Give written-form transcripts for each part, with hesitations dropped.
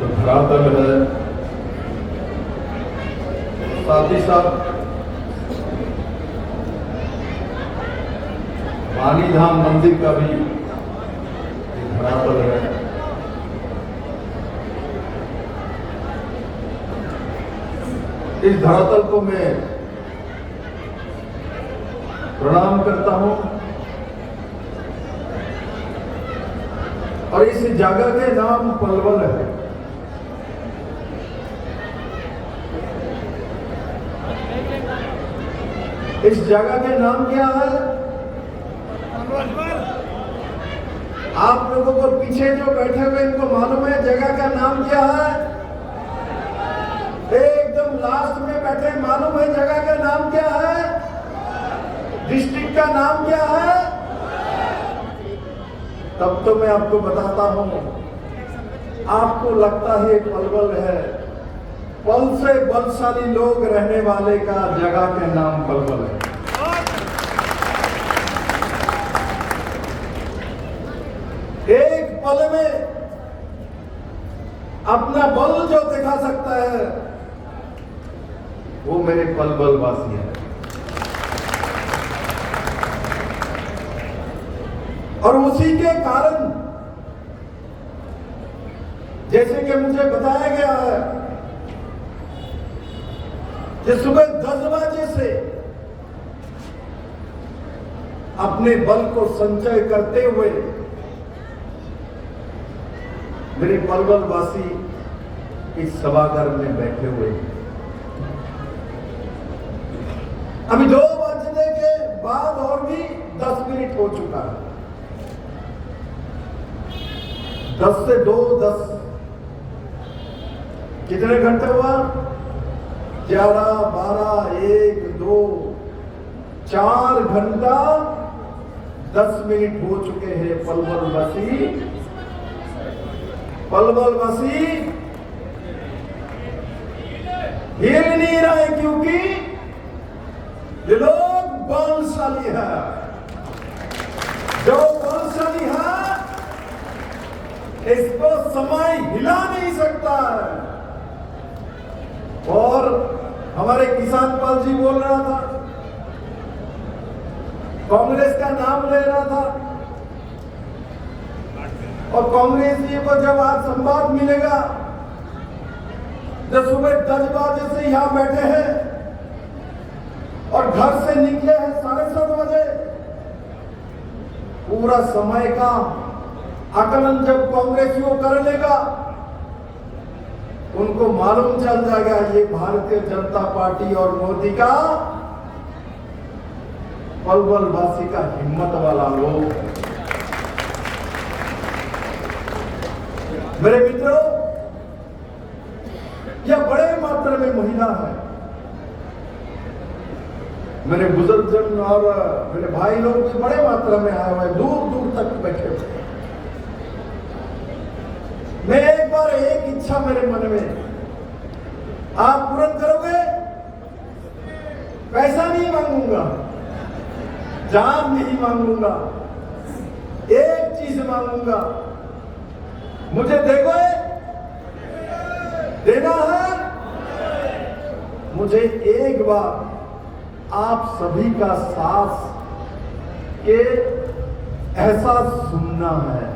धरातल है, साथ ही साथ मालीधाम मंदिर का भी धरातल है। इस धरातल को मैं प्रणाम करता हूं और इस जगह के नाम पलवल है। इस जगह के नाम क्या है? आप लोगों को पीछे जो बैठे हुए इनको मालूम है जगह का नाम क्या है? एकदम लास्ट में बैठे मालूम है जगह का नाम क्या है? डिस्ट्रिक्ट का नाम क्या है? तब तो मैं आपको बताता हूं। आपको लगता है पलवल है, पल से बलशाली लोग रहने वाले का जगह के नाम पलवल है। एक पल में अपना बल जो दिखा सकता है वो मेरे पलवल वासी है। और उसी के कारण जैसे कि मुझे बताया गया है कि सुबह 10 बजे से अपने बल को संचय करते हुए मेरे पलवल वासी इस सभागार में बैठे हुए हैं। अभी 2 बजने के बाद और भी 10 मिनट हो चुका है। 10 से 2, 10 कितने घंटे हुआ? 11, 12, 1, 2, 4 घंटा 10 मिनट हो चुके हैं। पलवल वासी हिल नहीं रहे क्योंकि ये लोग बलशाली है। जो बलशाली है इसको समय हिला नहीं सकता है। और हमारे किसान पाल जी बोल रहा था, कांग्रेस का नाम ले रहा था और कांग्रेस जी को जब आज संवाद मिलेगा, जब सुबह 10 बजे से यहां बैठे हैं और घर से निकले हैं 7:30 बजे, पूरा समय का आकलन जब कांग्रेसियों कर लेगा उनको मालूम चल जाएगा ये भारतीय जनता पार्टी और मोदी का पलवल वासी का हिम्मत वाला लोग। मेरे मित्रों, यह बड़े मात्रा में महिला है। मेरे बुजुर्ग जन और मेरे भाई लोग भी बड़े मात्रा में आए हुए, दूर दूर तक बैठे हुए। मैं एक बार एक इच्छा मेरे मन में, आप पूर्ण करोगे? पैसा नहीं मांगूंगा, जान नहीं मांगूंगा, एक चीज मांगूंगा, मुझे देखोगे? देना है? मुझे एक बार आप सभी का सांस के एहसास सुनना है।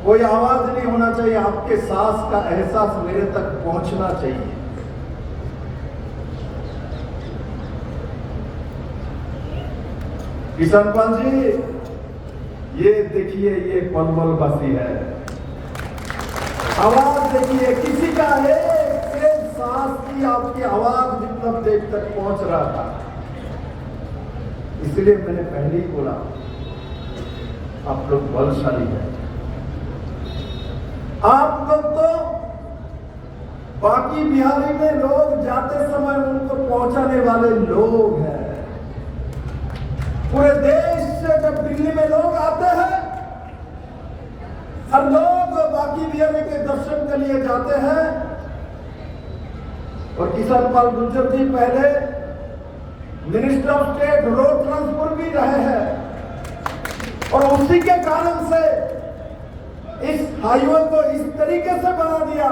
कोई आवाज नहीं होना चाहिए, आपके सांस का एहसास मेरे तक पहुंचना चाहिए। किसान पाल जी, ये देखिए, ये पलवल वासी है। आवाज देखिए, किसी का एक सांस की आपकी आवाज जितना देर तक पहुंच रहा था। इसलिए मैंने पहले ही बोला, आप लोग बलशाली हैं। आप लोग तो बाकी बिहारी में लोग जाते समय उनको पहुंचाने वाले लोग हैं। पूरे देश से जब दिल्ली में लोग आते हैं, हर लोग बाकी बिहारी के दर्शन के लिए जाते हैं। और किसान पाल गुर्जर जी पहले minister of state road transport भी रहे हैं और उसी के कारण से इस हाईवे को इस तरीके से बना दिया,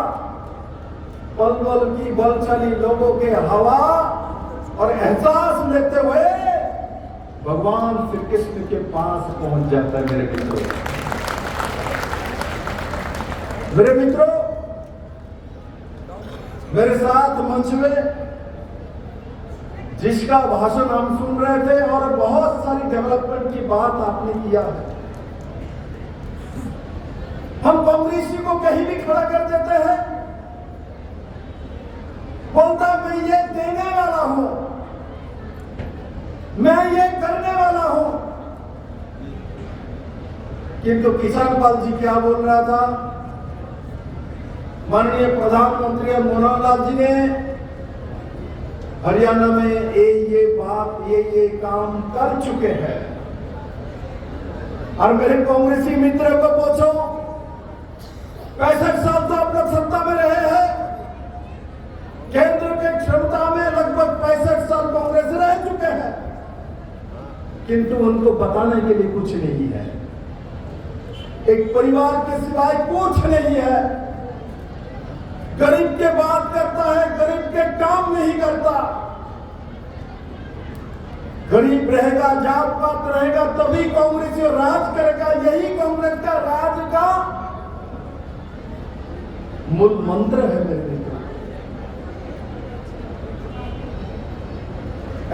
पलवल की बलशाली लोगों के हवा और एहसास लेते हुए भगवान श्री कृष्ण के पास पहुंच जाता है। मेरे मित्रों, मेरे साथ मंच में जिसका भाषण हम सुन रहे थे और बहुत सारी डेवलपमेंट की बात आपने किया है, हम कांग्रेसी को कहीं भी खड़ा कर देते हैं, बोलता मैं ये देने वाला हूं, मैं ये करने वाला हूं। किंतु किसान पाल जी क्या बोल रहा था, माननीय प्रधानमंत्री मनोहर लाल जी ने हरियाणा में ये बात ये काम कर चुके हैं। और मेरे कांग्रेसी मित्रों को पूछो, 65 साल तो आप लोग सत्ता में रहे हैं, केंद्र के क्षमता में लगभग 65 साल कांग्रेस रह चुके हैं, किंतु उनको बताने के लिए कुछ नहीं है। एक परिवार के सिवाय कुछ नहीं है। गरीब के बात करता है, गरीब के काम नहीं करता। गरीब रहेगा, जात पात रहेगा, तभी कांग्रेस राज करेगा। यही कांग्रेस का राज का मूल मंत्र है मेरे मित्र।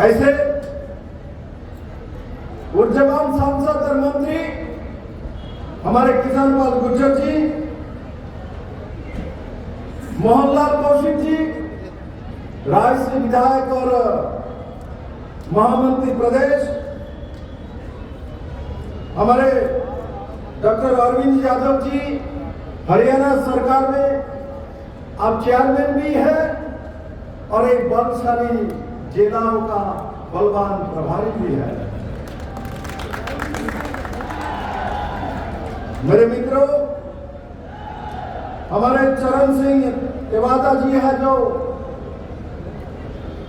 ऐसे ऊर्जावान सांसद और मंत्री हमारे किसान पाल गुर्जर जी, मोहनलाल कौशिक जी, राजस्थान विधायक और महामंत्री प्रदेश हमारे डॉक्टर अरविंद यादव जी, हरियाणा सरकार में अब चेयरमैन भी है और एक बलशाली जिलाओं का बलवान प्रभारी भी है। मेरे मित्रों, हमारे चरण सिंह तेवाता जी है जो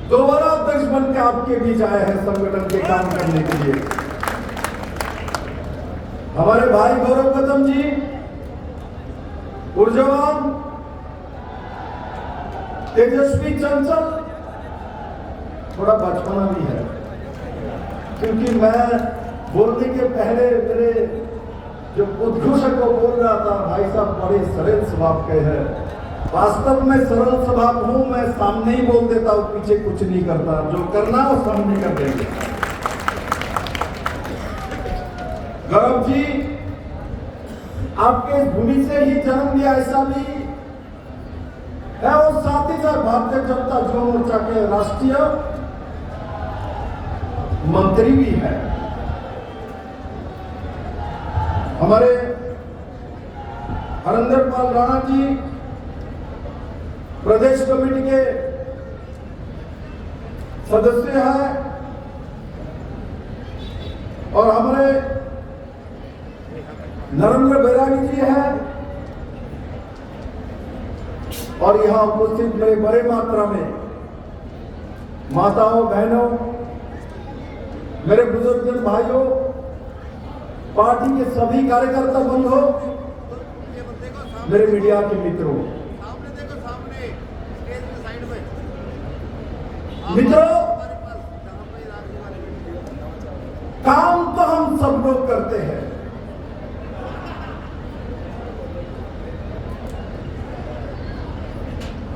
दोबारा अध्यक्ष बन के आपके बीच आए हैं संगठन के काम करने के लिए। हमारे भाई गौरव गौतम जी, ऊर्जावान, तेजस्वी, चंचल, थोड़ा बचपना भी है, क्योंकि मैं बोलने के पहले मेरे जो उद्घोषक को बोल रहा था, भाई साहब बड़े सरल स्वभाव के हैं। वास्तव में सरल स्वभाव हूं, मैं सामने ही बोल देता हूं, पीछे कुछ नहीं करता। जो करना वो सामने कर देंगे। गौरव जी, आपके भूमि से ही जन्म लिया ऐसा भी है, और साथ ही साथ भारतीय जनता युवा मोर्चा के राष्ट्रीय मंत्री भी है। हमारे हरिंदर पाल राणा जी प्रदेश कमेटी के सदस्य हैं और हमारे नरेंद्र बैरागी जी हैं और यहां उपस्थित मेरे बड़े मात्रा में माताओं, बहनों, मेरे बुजुर्ग भाइयों, पार्टी के सभी कार्यकर्ता बंधुओं, मेरे मीडिया के मित्रों, काम तो हम सब लोग करते हैं,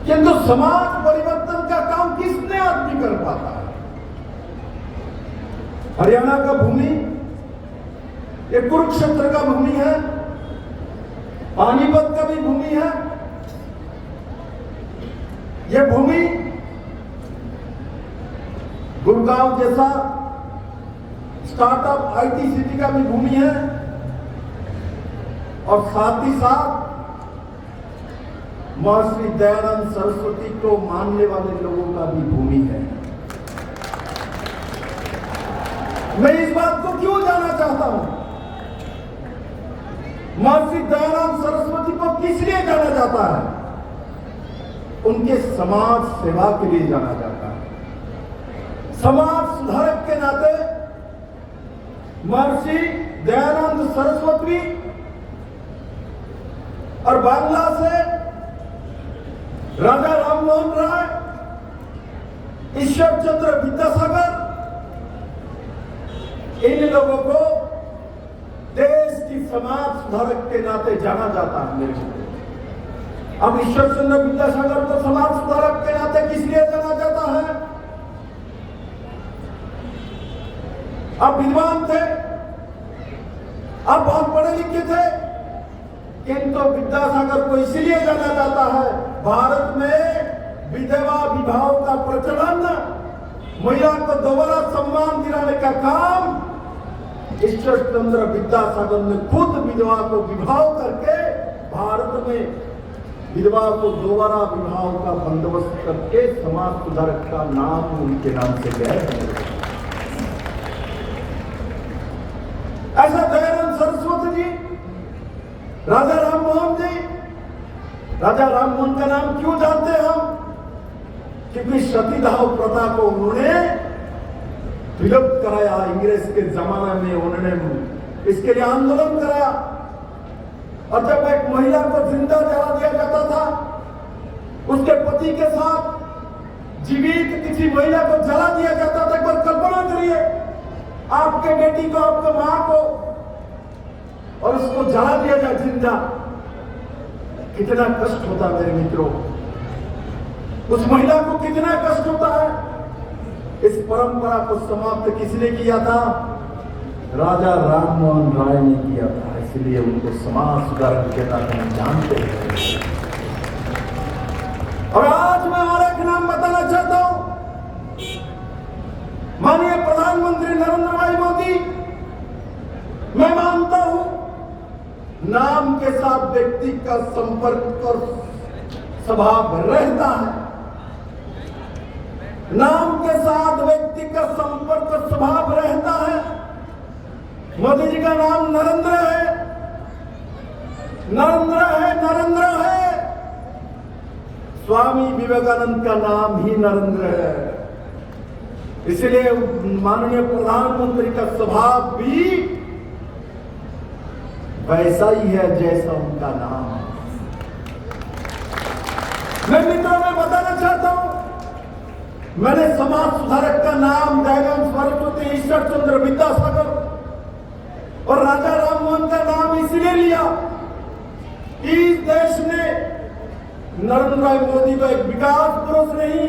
किंतु समाज परिवर्तन का काम किसने आदमी कर पाता है। हरियाणा का भूमि ये कुरुक्षेत्र का भूमि है, पानीपत का भी भूमि है। ये भूमि गुड़गांव जैसा स्टार्टअप आईटी सिटी का भी भूमि है और साथ ही साथ महर्षि दयानंद सरस्वती को मानने वाले लोगों का भी भूमि है। मैं इस बात को क्यों जानना चाहता हूं, महर्षि दयानंद सरस्वती को किस लिए जाना जाता है? उनके समाज सेवा के लिए जाना जाता है। समाज सुधारक के नाते महर्षि दयानंद सरस्वती और बांग्ला से राजा राममोहन राय, ईश्वर चंद्र विद्यासागर, इन लोगों को देश की समाज सुधारक के नाते जाना जाता है मेरे को। अब ईश्वर चंद्र विद्यासागर को समाज सुधारक के नाते किस लिए जाना जाता है? अब विद्वान थे, अब बहुत पढ़े लिखे थे, किंतु विद्यासागर को इसलिए जाना जाता है, भारत में विधवा विवाह का प्रचलन, महिला को दोबारा सम्मान दिलाने का काम ईश्वर चंद्र विद्यासागर ने खुद विधवा को विवाह करके भारत में विधवा को दोबारा विवाह का बंदोबस्त करके समाज सुधारक का नाम उनके नाम से गए। ऐसा दयानंद सरस्वती जी, राजा राममोहन जी, राजा राममोहन का नाम क्यों जानते हैं हम? क्योंकि सतीदाह प्रथा को उन्होंने विलुप्त कराया। अंग्रेज के जमाने में उन्होंने इसके लिए आंदोलन कराया, और जब एक महिला को जिंदा जला दिया जाता था, उसके पति के साथ जीवित किसी महिला को जला दिया जाता था, एक बार कल्पना करिए, आपके बेटी को, आपके मां को, और उसको जला दिया जाए जिंदा, कितना कष्ट होता मेरे मित्रों, उस महिला को कितना कष्ट होता है। इस परंपरा को समाप्त किसने किया था? राजा राममोहन राय ने किया था। इसलिए उनको समाज सुधारक के नाते हम जानते हैं। और आज मैं और एक नाम बताना चाहता हूं, माननीय प्रधानमंत्री नरेंद्र भाई मोदी। मैं मानता हूं नाम के साथ व्यक्ति का संपर्क और स्वभाव रहता है, नाम के साथ व्यक्ति का संपर्क और स्वभाव रहता है। मोदी जी का नाम नरेंद्र है, नरेंद्र है, नरेंद्र है। स्वामी विवेकानंद का नाम ही नरेंद्र है। इसलिए माननीय प्रधानमंत्री का स्वभाव भी वैसा ही है जैसा उनका नाम। मैं मित्रों में बताना चाहता हूं, मैंने समाज सुधारक का नाम दयानंद सरस्वती, ईश्वर चंद्र विद्यासागर और राजा राममोहन का नाम इसलिए लिया कि इस देश ने नरेंद्र भाई मोदी को एक विकास पुरुष नहीं,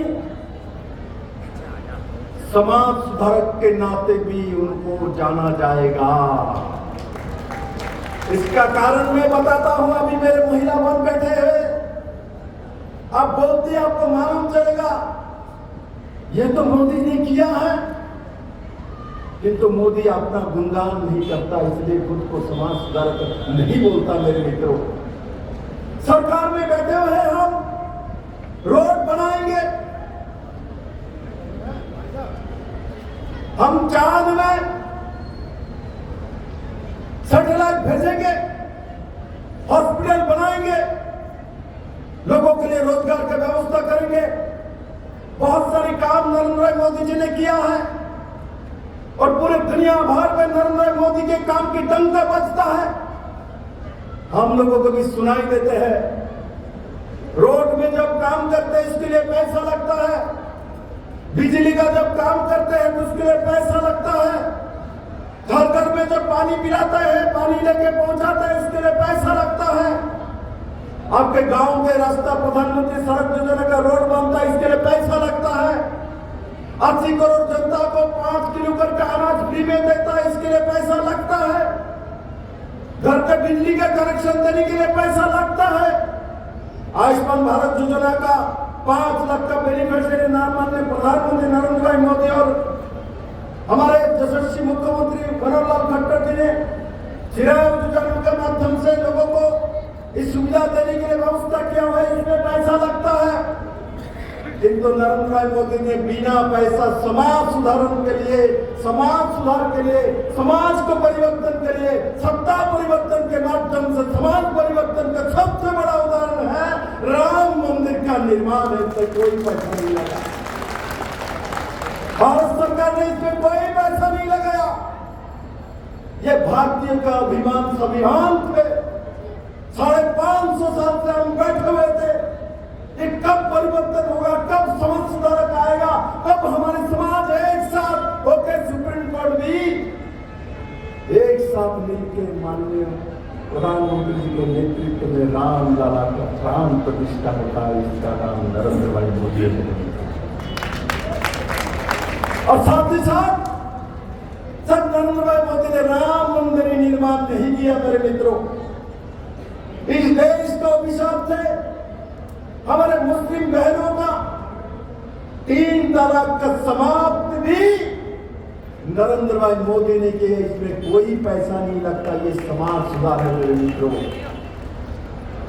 समाज सुधारक के नाते भी उनको जाना जाएगा। इसका कारण मैं बताता हूं। अभी मेरे महिला बन बैठे हैं, आप बोलते हैं आपको मालूम चलेगा ये तो मोदी ने किया है, किंतु मोदी अपना गुणगान नहीं करता, इसलिए खुद को समाज सुधारक नहीं बोलता। मेरे मित्रों, सरकार में बैठे हुए हम रोड बनाएंगे, हम चांद में सैटेलाइट भेजेंगे, हॉस्पिटल बनाएंगे, लोगों के लिए रोजगार की व्यवस्था करेंगे। बहुत सारे काम नरेंद्र मोदी जी ने किया है और पूरे दुनिया भर में नरेंद्र मोदी के काम की डंका बजता है। हम लोगों को भी सुनाई देते हैं। रोड में जब काम करते हैं इसके लिए पैसा लगता है, बिजली का जब काम करते हैं तो उसके लिए पैसा लगता है, घर घर में जब पानी पिलाते हैं, पानी लेके पहुंचाते हैं, इसके लिए पैसा लगता है। आपके गांव के रास्ता प्रधानमंत्री सड़क योजना का रोड बनता है, इसके लिए पैसा लगता है। 80 करोड़ जनता को 5 किलो करके अनाज फ्री में देता है, इसके लिए पैसा लगता है। घर के बिजली का कनेक्शन देने के लिए पैसा लगता है। आयुष्मान भारत योजना का 5 लाख का बेनिफिशियरी नाम माननीय प्रधानमंत्री नरेंद्र भाई मोदी और हमारे यशस्वी मुख्यमंत्री मनोहर लाल खट्टर जी ने चिराग योजना के माध्यम से लोगों को इस सुविधा देने के लिए व्यवस्था किया हुआ है, इसमें पैसा लगता है। किंतु नरेंद्र भाई मोदी ने बिना पैसा समाज सुधारण के लिए, समाज सुधार के लिए, समाज को परिवर्तन के लिए, सत्ता परिवर्तन के माध्यम से समाज परिवर्तन का सबसे बड़ा उदाहरण है राम मंदिर का निर्माण। इससे कोई पैसा नहीं लगा, भारत सरकार ने इसमें कोई पैसा नहीं लगाया। ये भारतीय का अभिमान, स्वाभिमान पे 550 साल से हम बैठे हुए थे। ये कब परिवर्तन होगा, कब समाज सुधारक आएगा, कब हमारे समाज एक साथ होकर सुप्रीम कोर्ट भी एक साथ मिलकर माननीय प्रधानमंत्री जी के नेतृत्व में राम लाला का प्राण प्रतिष्ठा होता है। इसका नाम नरेंद्र भाई मोदी है। और साथ ही साथ सर नरेंद्र भाई मोदी ने राम मंदिर निर्माण नहीं किया मेरे मित्रों। इस देश को अभिशाप थे हमारे मुस्लिम बहनों का 3 तलाक का समाप्त भी नरेंद्र भाई मोदी ने किया। इसमें कोई पैसा नहीं लगता। ये समाज सुधार है मेरे मित्रों।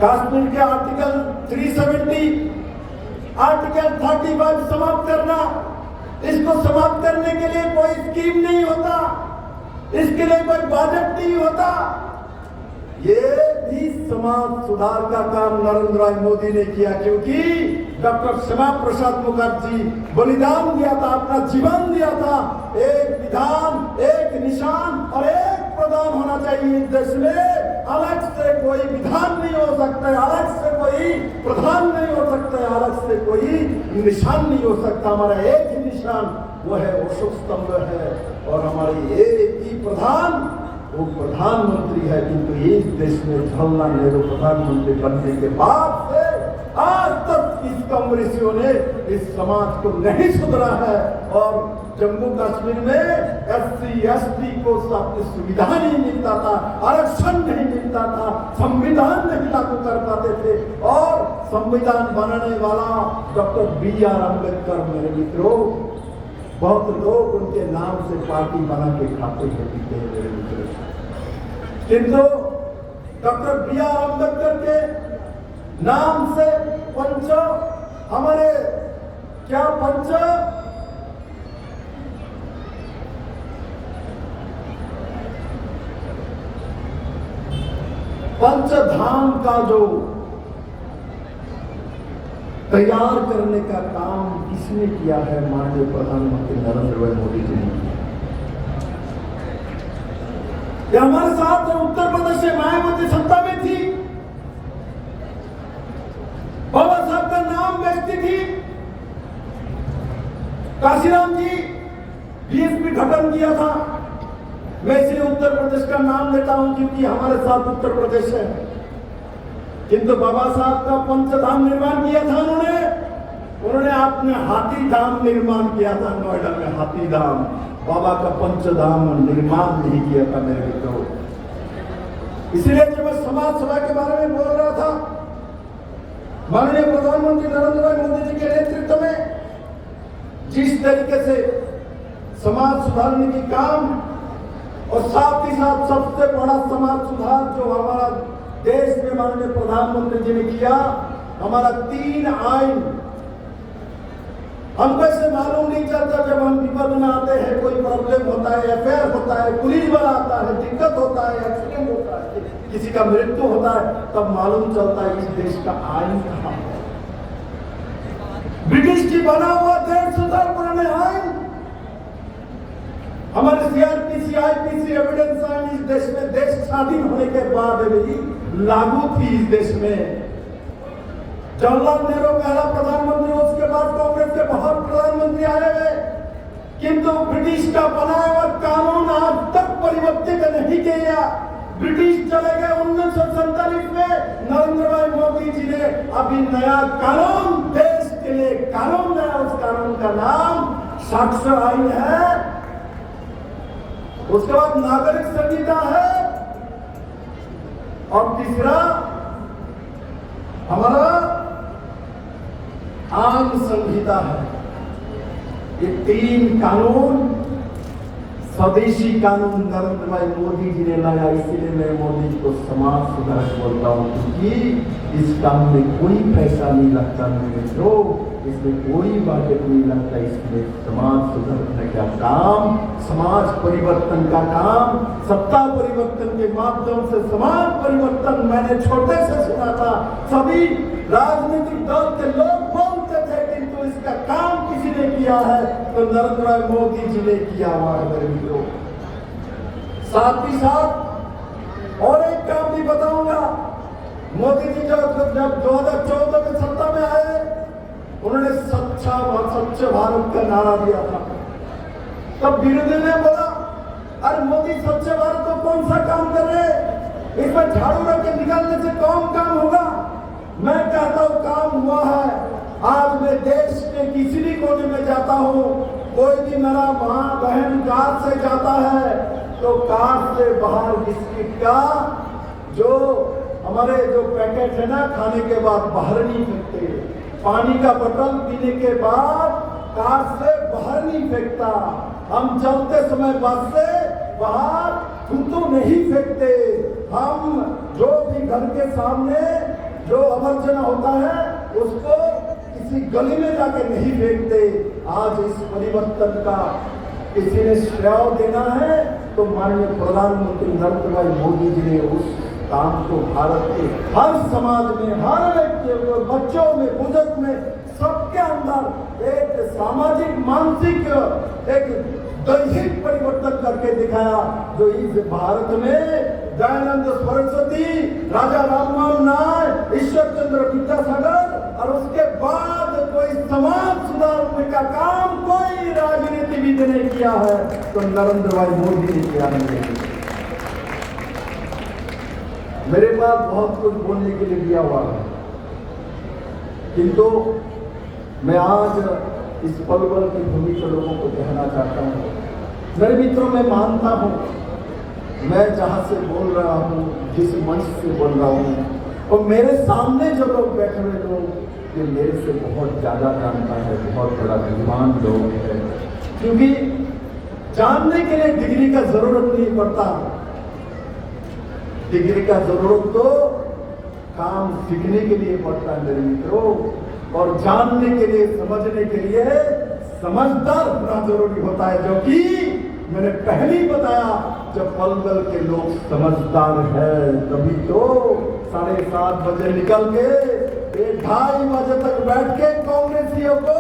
कश्मीर के आर्टिकल 370, आर्टिकल 35 समाप्त करना, इसको समाप्त करने के लिए कोई स्कीम नहीं होता, इसके लिए कोई बजट नहीं होता। ये भी समाज सुधार का काम नरेंद्र भाई मोदी ने किया, क्योंकि डॉक्टर श्यामा प्रसाद मुखर्जी बलिदान दिया था, अपना जीवन दिया था। एक विधान, एक निशान और एक प्रधान होना चाहिए इस देश में। अलग से कोई विधान नहीं हो सकता है, अलग से कोई प्रधान नहीं हो सकता है, अलग से कोई निशान नहीं हो सकता। हमारा एक ही निशान, वो है अशोक स्तंभ है, और हमारी एक ही प्रधान, वो प्रधानमंत्री है। किंतु इस देश में जवाहरलाल नेहरू प्रधानमंत्री बनने के बाद से आज तक इस कांग्रेसियों ने इस समाज को नहीं सुधरा है। और जम्मू कश्मीर में SC ST को सुविधा नहीं मिलता था, आरक्षण नहीं मिलता था, संविधान नहीं लागू कर पाते थे। और संविधान बनाने वाला डॉक्टर BR अम्बेडकर मेरे मित्रों, बहुत लोग उनके नाम से पार्टी बना के खाते हैं, पीते हैं मेरे मित्रों। किंतु डॉक्टर BR अम्बेडकर के नाम से पंच, हमारे क्या पंचधाम का जो तैयार करने का काम किसने किया है? माननीय प्रधानमंत्री नरेंद्र भाई मोदी जी ने किया। ये हमारे साथ उत्तर प्रदेश से मायावती सत्ता में थी, बाबा साहब का नाम बेचती थी। काशीराम जी DSP गठन किया था। मैं इसलिए उत्तर प्रदेश का नाम लेता हूं क्योंकि हमारे साथ उत्तर प्रदेश है। किंतु बाबा साहब का पंचधाम निर्माण किया था उन्होंने अपने हाथी धाम निर्माण किया था नोएडा में। हाथी धाम, बाबा का पंचधाम निर्माण नहीं किया था मेरे मित्रों। इसलिए जब मैं समाज सेवा के बारे में बोल रहा था, माननीय प्रधानमंत्री नरेंद्र भाई मोदी जी के नेतृत्व में जिस तरीके से समाज सुधारने की काम, और साथ ही साथ सबसे बड़ा समाज सुधार जो हमारा देश में माननीय प्रधानमंत्री जी ने किया, हमारा 3 आइन। हमको ऐसे मालूम नहीं चलता जब हम विपद में आते हैं, कोई प्रॉब्लम होता है, FIR होता है, पुलिस वाला आता है, दिक्कत होता है, एक्सीडेंट होता है, किसी का मृत्यु होता है, तब मालूम चलता है इस देश का आइन कहां है। ब्रिटिश की बना हुआ 150 साल पुराने आइन, हमारे CRPC IPC एविडेंस आइन इस देश में देश स्वाधीन होने के बाद भी लागू थी इस देश में। जवाहरलाल नेहरू पहला प्रधानमंत्री, उसके बाद कांग्रेस के बहुत प्रधानमंत्री आए हुए, किंतु ब्रिटिश का बनाया हुआ कानून आज तक परिवर्तित नहीं किया। ब्रिटिश चले गए 1947 में, नरेंद्र भाई मोदी जी ने अभी नया कानून देश के लिए कानून लाया। उस कानून का नाम साक्षर आइन है। उसके बाद नागरिक संहिता है, और तीसरा हमारा आम संहिता है। ये 3 कानून, स्वदेशी कानून नरेंद्र भाई मोदी जी ने लाया। इसीलिए मैं मोदी को समाज सुधारक बोलता हूं, क्योंकि इस काम में कोई पैसा नहीं लगता मेरे मित्रों, इसमें कोई बजट नहीं लगता। इसमें समाज सुधारने का काम, समाज परिवर्तन का काम, सत्ता परिवर्तन के माध्यम से समाज परिवर्तन मैंने छोटे से सुना था। सभी राजनीतिक दल के लोग बोलते थे, किंतु इसका काम किसी ने किया है तो नरेंद्र भाई मोदी जी ने किया हुआ है मेरे मित्रों। साथ ही साथ और एक काम भी बताऊंगा, मोदी जी जब 2014 में सत्ता में आए, उन्होंने स्वच्छ भारत का नारा दिया था। तब विरोधी ने बोला, अरे मोदी स्वच्छ भारत को कौन सा काम कर रहे, इसमें झाड़ू रख के निकालने से कौन काम होगा। मैं कहता हूं काम हुआ है। आज मैं देश के किसी भी कोने में जाता हूं, कोई भी मेरा मां बहन कार से जाता है तो कार से बाहर बिस्किट का जो हमारे जो पैकेट है ना, खाने के बाद बाहर नहीं फेंकते। पानी का बोतल पीने के बाद कार से बाहर नहीं फेंकता। हम चलते समय बस से बाहर थूथू नहीं फेंकते। हम जो भी घर के सामने जो आवर्जना होता है उसको किसी गली में जाके नहीं फेंकते। आज इस परिवर्तन का किसी ने श्रेय देना है तो माननीय प्रधानमंत्री नरेंद्र भाई मोदी जी ने उस काम को भारत के हर समाज में, हर व्यक्ति में, बच्चों में, बुजुर्ग में, सबके अंदर एक सामाजिक मानसिक एक दैहिक परिवर्तन करके दिखाया। जो इस भारत में दयानंद सरस्वती, राजा राममोहन नाय, ईश्वर चंद्र विद्यासागर और उसके बाद कोई समाज सुधारने का काम कोई राजनीतिविद ने किया है तो नरेंद्र भाई मोदी ने किया नहीं। मेरे पास बहुत कुछ बोलने के लिए दिया हुआ है, किंतु मैं आज इस पलवल की भूमि के लोगों को कहना चाहता हूं, मेरे मित्रों, मैं मानता हूं, मैं जहां से बोल रहा हूं, जिस मंच से बोल रहा हूं, और मेरे सामने जो लोग बैठे हुए लोग, ये मेरे से बहुत ज्यादा जानता है, बहुत बड़ा विद्वान लोग है। क्योंकि जानने के लिए डिग्री का जरूरत नहीं पड़ता। डिग्री का जरूरत तो काम सीखने के लिए पड़ता है मेरे मित्रों, और जानने के लिए, समझने के लिए समझदार होना जरूरी होता है, जो कि मैंने पहले ही बताया। जब पलवल के लोग समझदार है तभी तो 7:30 बजे निकल के 2:30 बजे तक बैठ के कांग्रेसियों को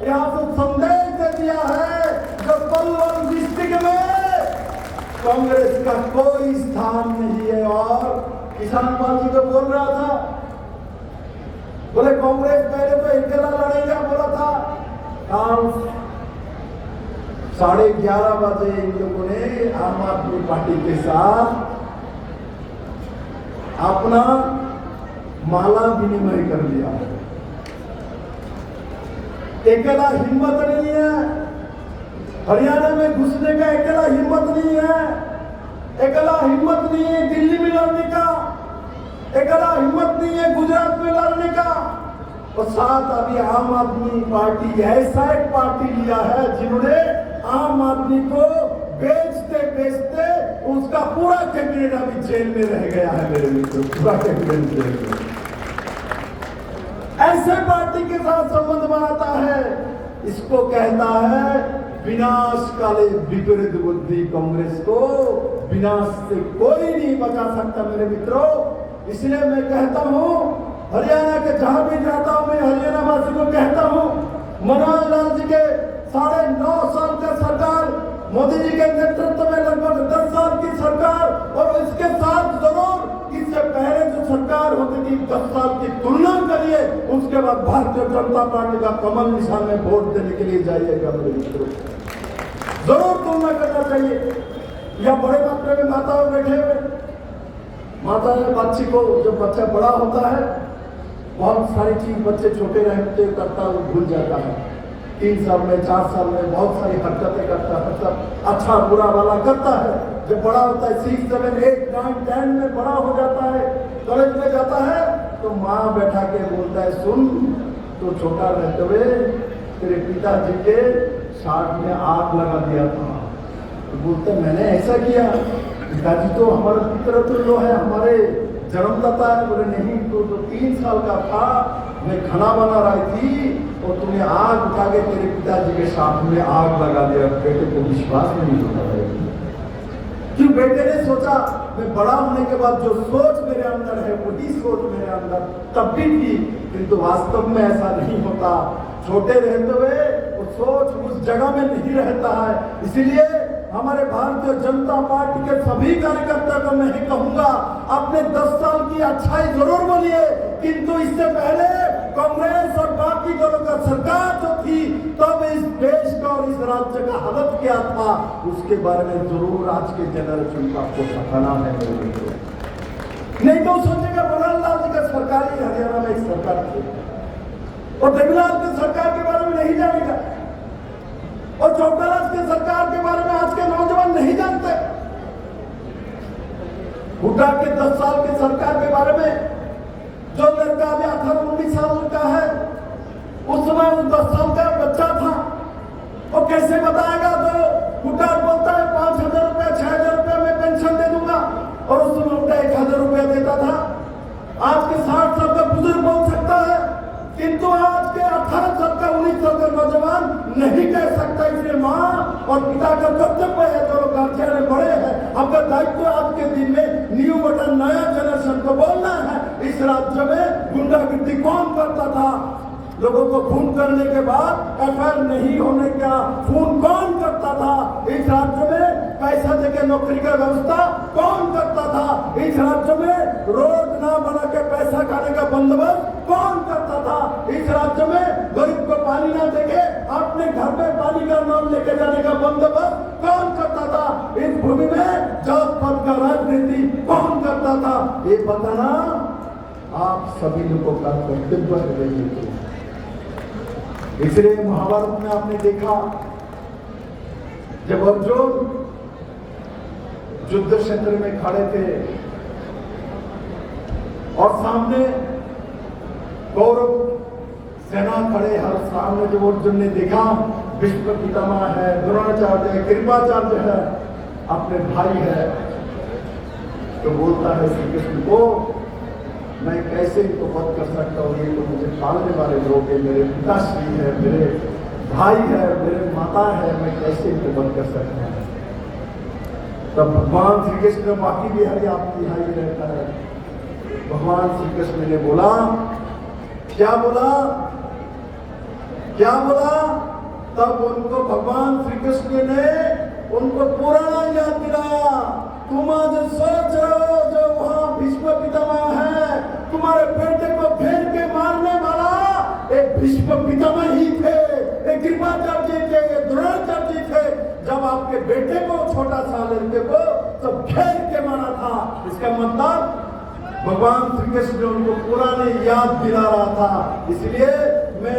यहाँ से संदेश दे दिया है जो पलवल डिस्ट्रिक्ट में कांग्रेस का कोई स्थान नहीं है। और किसान पार्टी तो बोल रहा था, बोले कांग्रेस पहले तो अकेला लड़ेगा बोला था। काम 11:30 बजे इन लोगों ने आम आदमी पार्टी के साथ अपना माला विनिमय कर लिया। अकेला हिम्मत नहीं है, हरियाणा में घुसने का अकेला हिम्मत नहीं है, अकेला हिम्मत नहीं है दिल्ली में लड़ने का, अकेला हिम्मत नहीं है गुजरात में लड़ने का। और साथ अभी आम आदमी पार्टी ऐसा एक पार्टी लिया है जिन्होंने आम आदमी को बेचते बेचते उसका पूरा कैबिनेट अभी जेल में रह गया है मेरे मित्रों, पूरा कैबिनेट जेल में। ऐसे पार्टी के साथ संबंध बनाता है, इसको कहता है विनाश काले विपरीत बुद्धि। कांग्रेस को विनाश से कोई नहीं बचा सकता मेरे मित्रों। इसलिए मैं कहता हूं, हरियाणा के जहां भी जाता हूं, मैं हरियाणा वासी को कहता हूं, मनोहर लाल जी के 9.5 साल का सरकार, मोदी जी के नेतृत्व में लगभग 10 साल की सरकार, और इसके साथ जरूर इससे पहले जो सरकार होती थी 10 साल की तुलना करिए, उसके बाद भारतीय जनता पार्टी का कमल निशान में वोट देने के लिए जाइएगा मेरे मित्रों। जरूर तुलना करना चाहिए। या बड़े मात्रा में माताओं बैठे हुए, माता ने बच्ची को, जब बच्चा बड़ा होता है बहुत सारी चीज बच्चे छोटे रहते करता है, भूल जाता है। 3 साल में, 4 साल में बहुत सारी हरकतें करता है, मतलब अच्छा बुरा वाला करता है। जब बड़ा होता है 6, 7, 8, 9, 10 में बड़ा हो जाता है, कॉलेज में जाता है, तो माँ बैठा के बोलता है, सुन तो छोटा रहते हुए तेरे पिताजी के शार्ट में आग लगा दिया था। तो बोलते मैंने ऐसा किया, पिताजी तो हमारे पितृत्व जो है हमारे जन्मदाता है। बोले नहीं, तो 3 साल का था, मैं खाना बना रही थी और तूने आग उठा के तेरे पिताजी के साथ में आग लगा दिया। बेटे को विश्वास नहीं होता है, क्यों? बेटे ने सोचा मैं बड़ा होने के बाद जो सोच मेरे अंदर है वही सोच मेरे अंदर तब भी थी, किंतु वास्तव में ऐसा नहीं होता। छोटे रहते हुए वो सोच उस जगह में नहीं रहता है। इसीलिए हमारे भारतीय जनता पार्टी के सभी कार्यकर्ता को मैं कहूंगा, अपने 10 साल की अच्छाई जरूर बोलिए, किंतु इससे पहले कांग्रेस और बाकी दलों का सरकार जो थी तब इस देश का और इस राज्य का हालत क्या था, उसके बारे में जरूर आज के जनरेशन को आपको बताना है। नहीं तो सोचेगा बनवारी लाल जी का सरकार ही हरियाणा में एक सरकार थी और देवीलाल की सरकार के बारे में नहीं जानेगा और चौटालाल की सरकार के बारे में आज के नौजवान नहीं जानते। हुड्डा के 10 साल की सरकार के बारे में जो लड़का अभी 18-19 साल का है, उस समय वो 10 साल का बच्चा था, वो कैसे बताएगा? तो हुड्डा बोलता है 5,000 रुपया 6,000 रुपया मैं पेंशन दे दूंगा और उस समय हुड्डा 1,000 रुपया देता था। आज के 60 साल का बुजुर्ग बोल सकता है, किंतु आज के 18 साल का 19 साल का नौजवान नहीं कह सकता। इसलिए माँ और पिता का कर्तव्य है, जो लोग गार्जियन बड़े हैं, आपका दायित्व आज के दिन में न्यू बटन नया जनरेशन को बोलना है। इस राज्य में गुंडागिर्दी कौन करता था? लोगों को खून करने के बाद एफआईआर नहीं होने का खून कौन करता था? इस राज्य में पैसा देके नौकरी का व्यवस्था कौन करता था? इस राज्य में रोड ना बना के पैसा खाने का बंदोबस्त कौन करता था? इस राज्य में गरीब को पानी ना देके अपने घर में पानी का नल लेके जाने का बंदोबस्त कौन करता था? इस भूमि में जात पात का राजनीति कौन करता था? ये बताना आप सभी लोगों का कर्तव्य है। इसलिए महाभारत में आपने देखा, जब अर्जुन युद्ध क्षेत्र में खड़े थे और सामने कौरव सेना खड़े, हर सामने जब अर्जुन ने देखा भीष्म पितामह है, द्रोणाचार्य है, कृपाचार्य है, अपने भाई है, तो बोलता है श्री कृष्ण को, मैं कैसे इनको वध कर सकता हूँ? ये तो मुझे पालने वाले लोग हैं, मेरे पिताश्री है, मेरे भाई है, मेरे माता है, मैं कैसे इनको वध कर सकता हूँ? तब भगवान श्री कृष्ण, बाकी बिहारी आपकी यहाँ ही रहता है, भगवान श्री कृष्ण ने बोला, क्या बोला? क्या बोला? तब उनको भगवान श्री कृष्ण ने उनको पुराना याद दिलाया। तुम आज सोच रहे हो जो वहां भीष्म पितामह है, तुम्हारे बेटे को घेर के मारने वाला एक भीष्म पितामह ही थे, एक कृपाचार्य थे, एक द्रोणाचार्य थे। जब आपके बेटे को, छोटा सा लड़के को सब घेर के मारा था, इसका मतलब भगवान श्री कृष्ण उनको पुराने याद दिला रहा था। इसलिए मैं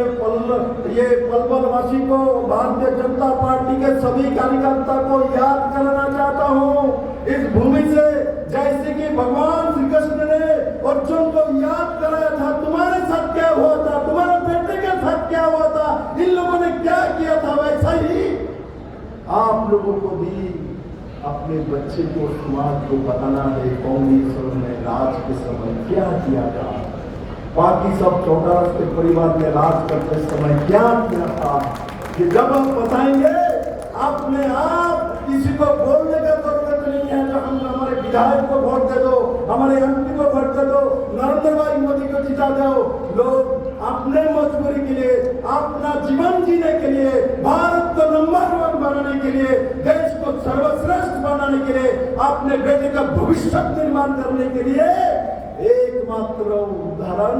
ये पलवल वासी को, भारतीय जनता पार्टी के सभी कार्यकर्ता को याद करना चाहता हूँ इस भूमि से, जैसे कि भगवान श्री कृष्ण ने अर्जुन को याद कराया था, तुम्हारे साथ क्या हुआ था, तुम्हारे बेटे के साथ क्या हुआ था, इन लोगों ने क्या किया था, वैसा ही आप लोगों को भी अपने बच्चे को, समाज को बताना है कांग्रेस ने राज के समय क्या किया था, बाकी सब चौटाला के परिवार में राज करते समय क्या किया था। कि जब हम बताएंगे, अपने आप किसी को बोलने का जरूरत नहीं है, जो हम हमारे विधायक को वोट दे दो, हमारे एमपी को वोट दे दो, नरेंद्र भाई मोदी को जिता दो। लोग अपने मजबूरी के लिए, अपना जीवन जीने के लिए, भारत को नंबर 1 बनाने के लिए, देश को सर्वश्रेष्ठ बनाने के लिए, अपने बेटे का भविष्य निर्माण करने के लिए एकमात्र उदाहरण,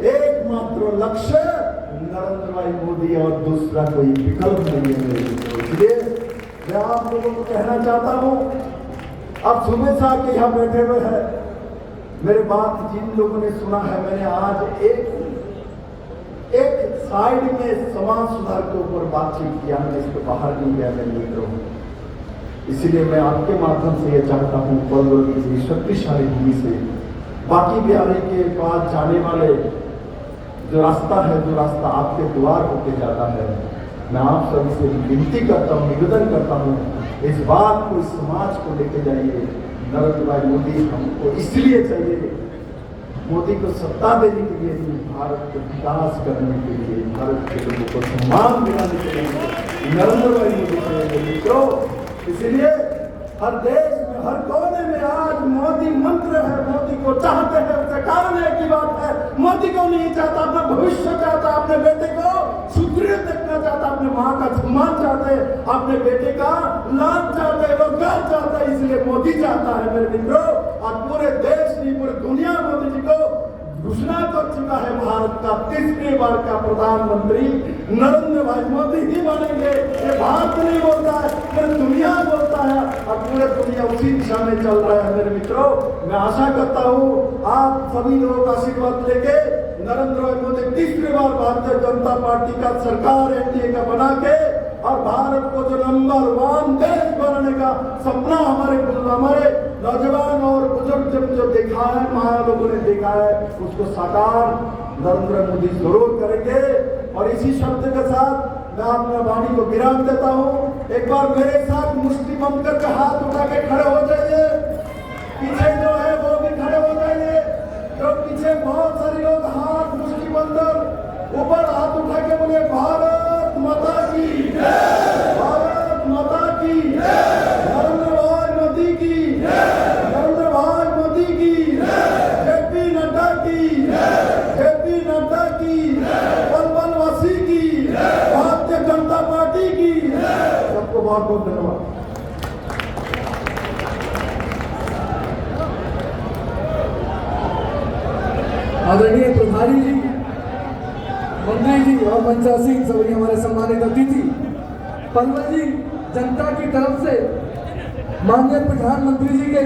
एकमात्र लक्ष्य नरेंद्र भाई मोदी और दूसरा कोई विकल्प नहीं है। इसलिए मैं आप लोगों को कहना चाहता हूँ, अब सुबह से आके यहाँ बैठे हुए हैं, मेरे बात जिन लोगों ने सुना है, मैंने आज एक साइड में समाज सुधार के ऊपर बातचीत किया, मैं इसके बाहर नहीं गया, मैं मित्र हूँ। इसलिए मैं आपके माध्यम से यह चाहता हूँ, पलवल की शक्तिशाली भूमि से बाकी बिहारी के पास जाने वाले जो रास्ता है, जो रास्ता आपके द्वार होके जाता है, मैं आप सभी से विनती करता हूँ, निवेदन करता हूँ, इस बात को, इस समाज को लेके जाइए। नरेंद्र भाई मोदी हमको इसलिए चाहिए, मोदी को सत्ता देने के लिए नहीं, भारत को विकास करने के लिए, भारत के लोगों को सम्मान दिलाने के लिए नरेंद्र भाई मोदी चाहिए मित्रों। इसलिए हर देश में, हर कोने में आज मोदी मंत्र है, मोदी को चाहते हैं। उसका कारण एक ही बात है, मोदी को नहीं चाहता, अपना भविष्य चाहता, अपने बेटे को सुदृढ़ देखना चाहता, अपने माँ का सम्मान चाहते हैं, अपने बेटे का लाभ चाहते हैं, रोजगार चाहते हैं। इसलिए मोदी चाहता है मेरे मित्रों, और पूरे देश की पूरी दुनिया मोदी जी को घोषणा कर चुका है, भारत का तीसरी बार का प्रधानमंत्री नरेंद्र भाई मोदी ही बनेंगे। ये भारत नहीं बोलता है, पूरी दुनिया बोलता है, और पूरे दुनिया उसी दिशा में चल रहा है मेरे मित्रों। मैं आशा करता हूँ आप सभी लोगों का आशीर्वाद लेके नरेंद्र भाई मोदी तीसरी बार भारतीय जनता पार्टी का सरकार एनडीए का बना के, और भारत को जो नंबर 1 देश बनाने का सपना हमारे नौजवान और बुजुर्ग जो देखा है, महान लोगों ने देखा है, उसको साकार नरेंद्र मोदी जरूर करेंगे। और इसी शब्द के साथ मैं अपने वाणी को विराम देता हूँ। एक बार मेरे साथ मुट्ठी बंद करके हाथ उठा के खड़े हो जाइए, पीछे जो है वो भी खड़े हो जाइए। जो पीछे बहुत सारे लोग हाथ मुट्ठी बंद ऊपर हाथ उठा के बोले भारत माता की, भारत माता की, नरेंद्र भाई मोदी की, नरेंद्र भाई मोदी की, जेपी नड्डा की, जेपी नड्डा की, पलवल वासी की, भारतीय जनता पार्टी की। सबको बहुत बहुत धन्यवाद। आदरणीय प्रभारी जी, मंत्री जी और मंचासीन सभी हमारे सम्मानित अतिथि, पलवल जी जनता की तरफ से माननीय प्रधानमंत्री जी के